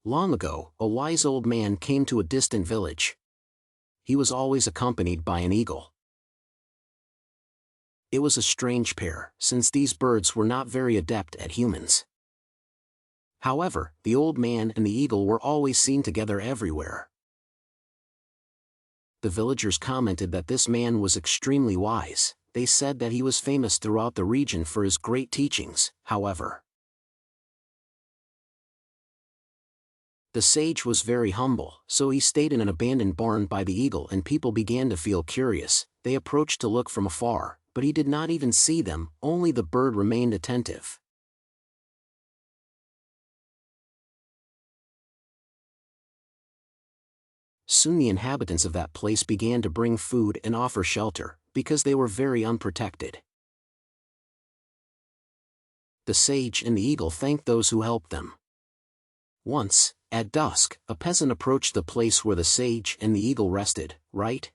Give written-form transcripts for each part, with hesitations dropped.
Long ago, a wise old man came to a distant village. He was always accompanied by an eagle. It was a strange pair, since these birds were not very adept at humans. However, the old man and the eagle were always seen together everywhere. The villagers commented that this man was extremely wise. They said that he was famous throughout the region for his great teachings. However, the sage was very humble, so he stayed in an abandoned barn by the eagle, and people began to feel curious. They approached to look from afar, but he did not even see them, only the bird remained attentive. Soon the inhabitants of that place began to bring food and offer shelter, because they were very unprotected. The sage and the eagle thanked those who helped them. Once, at dusk, a peasant approached the place where the sage and the eagle rested, right?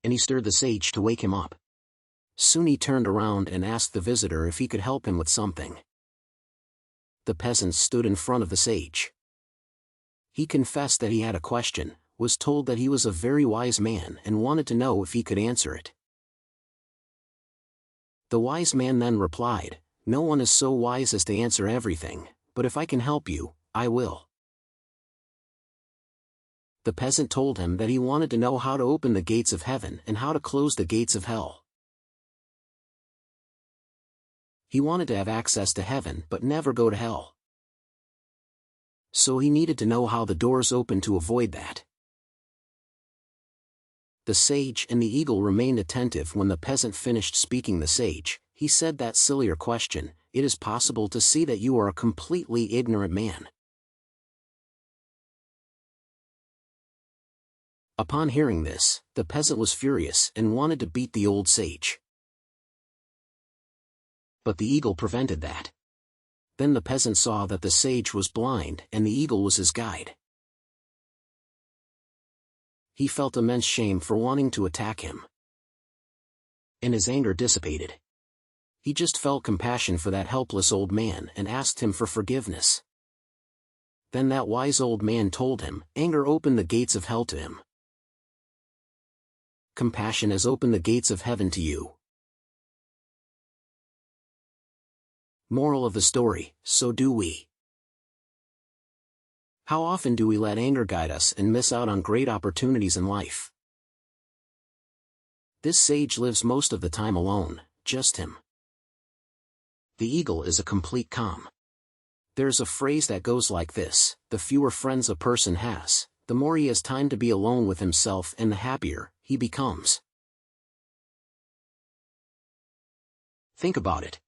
And he stirred the sage to wake him up. Soon he turned around and asked the visitor if he could help him with something. The peasant stood in front of the sage. He confessed that he had a question, was told that he was a very wise man and wanted to know if he could answer it. The wise man then replied, "No one is so wise as to answer everything, but if I can help you, I will." The peasant told him that he wanted to know how to open the gates of heaven and how to close the gates of hell. He wanted to have access to heaven but never go to hell. So he needed to know how the doors open to avoid that. The sage and the eagle remained attentive when the peasant finished speaking. The sage, he said that sillier question, "It is possible to see that you are a completely ignorant man." Upon hearing this, the peasant was furious and wanted to beat the old sage. But the eagle prevented that. Then the peasant saw that the sage was blind and the eagle was his guide. He felt immense shame for wanting to attack him, and his anger dissipated. He just felt compassion for that helpless old man and asked him for forgiveness. Then that wise old man told him, "Anger opened the gates of hell to him. Compassion has opened the gates of heaven to you." Moral of the story: so do we. How often do we let anger guide us and miss out on great opportunities in life? This sage lives most of the time alone, just him. The eagle is a complete calm. There's a phrase that goes like this: the fewer friends a person has, the more he has time to be alone with himself, and the happier he becomes. Think about it.